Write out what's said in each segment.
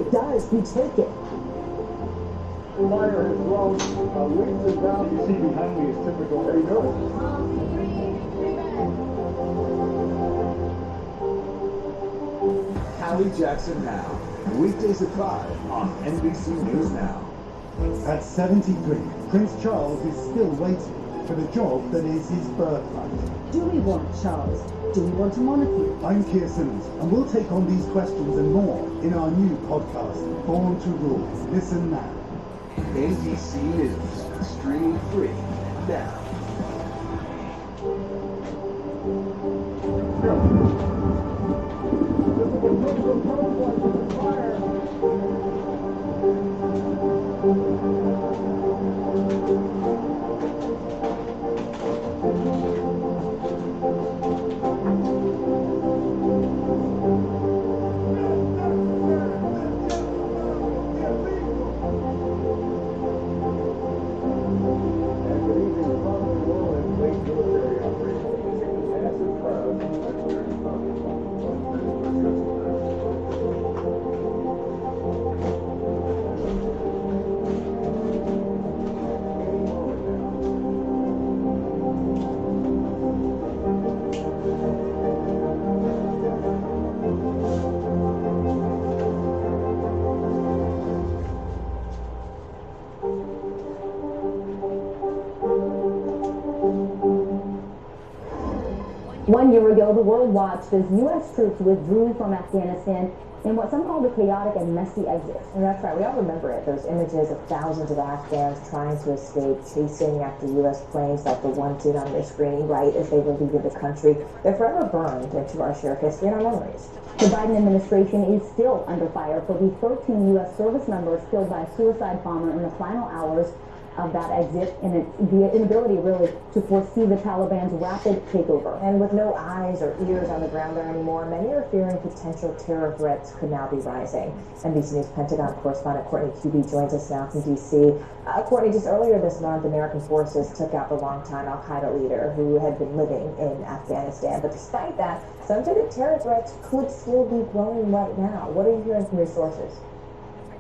it does, we take it. Fire has grown leaps and bounds. You see behind me is typical. There you go. Hallie Jackson Now, weekdays at 5 on NBC News Now. At 73, Prince Charles is still waiting for the job that is his birthright. Do we want Charles? Do we want a monarchy? I'm Keir Simmons, and we'll take on these questions and more in our new podcast, Born to Rule. Listen now. NBC News, streaming free now. One year ago, the world watched as U.S. troops withdrew from Afghanistan in what some call the chaotic and messy exit. And that's right, we all remember it, those images of thousands of Afghans trying to escape, chasing after U.S. planes like the one seen on your screen right as they were leaving the country. They're forever burned into our shared history and our memories. The Biden administration is still under fire for the 13 U.S. service members killed by a suicide bomber in the final hours of that exit, and the inability really to foresee the Taliban's rapid takeover. And with no eyes or ears on the ground there anymore, many are fearing potential terror threats could now be rising. NBC News Pentagon correspondent Courtney Kuby joins us now from D.C. Courtney, just earlier this month, American forces took out the longtime al-Qaeda leader who had been living in Afghanistan. But despite that, some say that terror threats could still be growing right now. What are you hearing from your sources?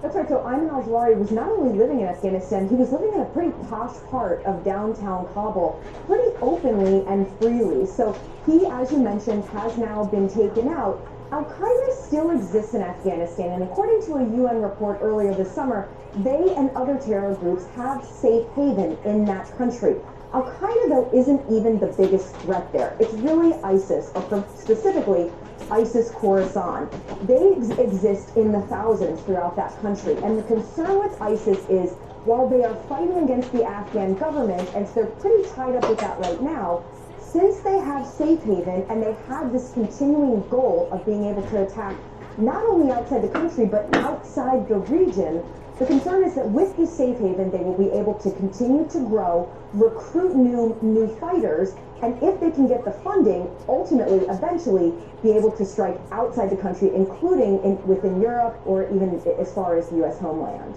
That's right, so Ayman al-Zawahiri was not only living in Afghanistan, he was living in a pretty posh part of downtown Kabul, pretty openly and freely. So he, as you mentioned, has now been taken out. Al-Qaeda still exists in Afghanistan, and according to a UN report earlier this summer, they and other terror groups have safe haven in that country. Al-Qaeda, though, isn't even the biggest threat there. It's really ISIS, or specifically ISIS Khorasan. They exist in the thousands throughout that country, and the concern with ISIS is while they are fighting against the Afghan government, and they're pretty tied up with that right now, since they have safe haven and they have this continuing goal of being able to attack not only outside the country but outside the region, the concern is that with this safe haven they will be able to continue to grow, recruit new fighters, and if they can get the funding, ultimately, eventually, be able to strike outside the country, including within Europe or even as far as the U.S. homeland.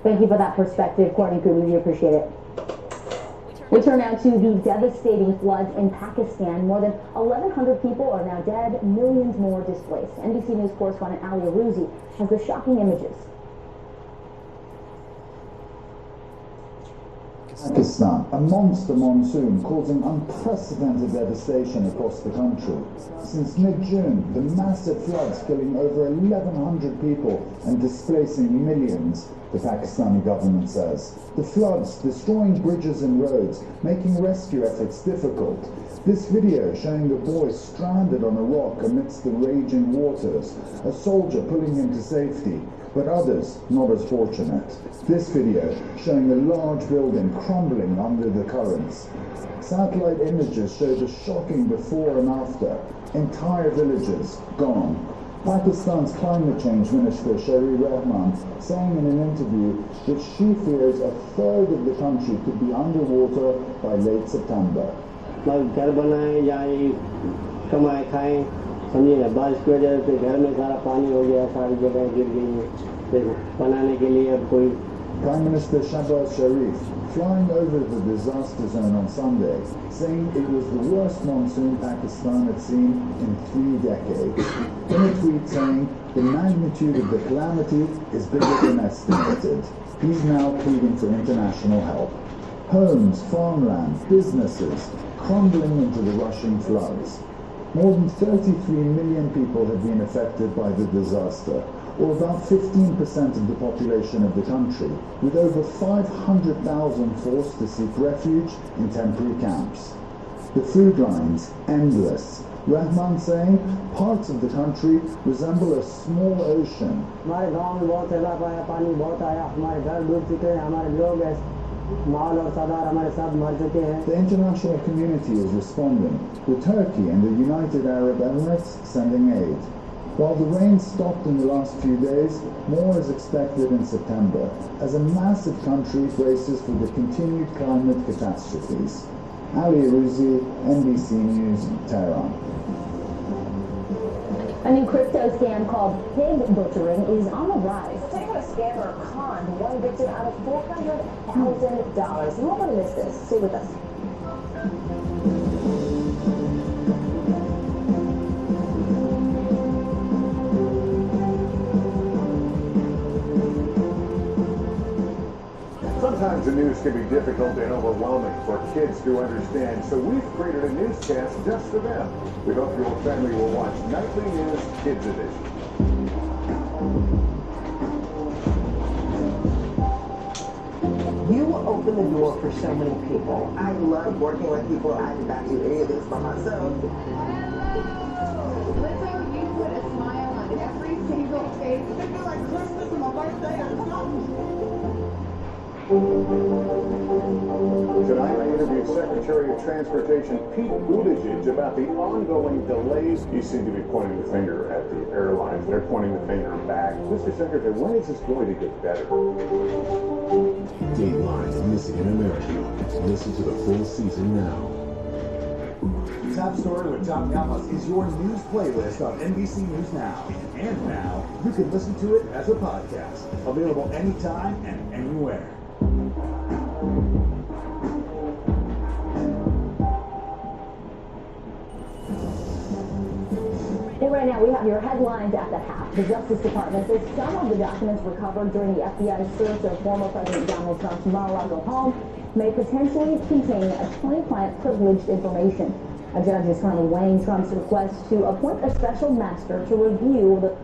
Thank you for that perspective, Courtney Kuby. We appreciate it. We turn now to the devastating floods in Pakistan. More than 1,100 people are now dead, millions more displaced. NBC News correspondent Ali Arouzi has the shocking images. Pakistan, a monster monsoon causing unprecedented devastation across the country. Since mid-June, the massive floods killing over 1,100 people and displacing millions, the Pakistani government says. The floods destroying bridges and roads, making rescue efforts difficult. This video showing the boy stranded on a rock amidst the raging waters, a soldier pulling him to safety, but others not as fortunate. This video showing a large building crumbling under the currents. Satellite images show the shocking before and after. Entire villages gone. Pakistan's climate change minister Shari Rahman saying in an interview that she fears a third of the country could be underwater by late September. समझिए ना बारिश की वजह से घर में सारा पानी हो गया सारी जगह गिर गई हैं बनाने के लिए अब कोई Prime Minister Shahbaz Sharif flying over the disaster zone on Sunday, saying it was the worst monsoon Pakistan had seen in 3 decades. In a tweet saying, the magnitude of the calamity is bigger than estimated. He's now pleading for international help. Homes, farmland, businesses crumbling into the rushing floods. More than 33 million people have been affected by the disaster, or about 15% of the population of the country, with over 500,000 forced to seek refuge in temporary camps. The food lines, endless. Rahman saying parts of the country resemble a small ocean. The international community is responding, with Turkey and the United Arab Emirates sending aid. While the rain stopped in the last few days, more is expected in September, as a massive country braces for the continued climate catastrophes. Ali Arouzi, NBC News, Tehran. A new crypto scam called pig butchering is on the rise. The particular scammer conned one victim out of $400,000. You won't want to miss this. Stay with us. Sometimes the news can be difficult and overwhelming for kids to understand, so we've created a newscast just for them. We hope your family will watch Nightly News Kids Edition. You open the door for so many people. I love working with people. I did not do any of this by myself. Lizzo, you put a smile on every single face. It's gonna be like Christmas and my birthday or something. Tonight I interviewed Secretary of Transportation Pete Buttigieg about the ongoing delays. He seemed to be pointing the finger at the airlines. They're pointing the finger back. Mr. Secretary, when is this going to get better? Dateline Missing in America. Listen to the full season now. Top Story with Tom Llamas is your news playlist on NBC News Now. And now, you can listen to it as a podcast. Available anytime and anywhere. Well, right now we have your headlines at the half. The Justice Department says some of the documents recovered during the FBI's search of former President Donald Trump's Mar-a-Lago home may potentially contain attorney-client privileged information. A judge is currently weighing Trump's request to appoint a special master to review the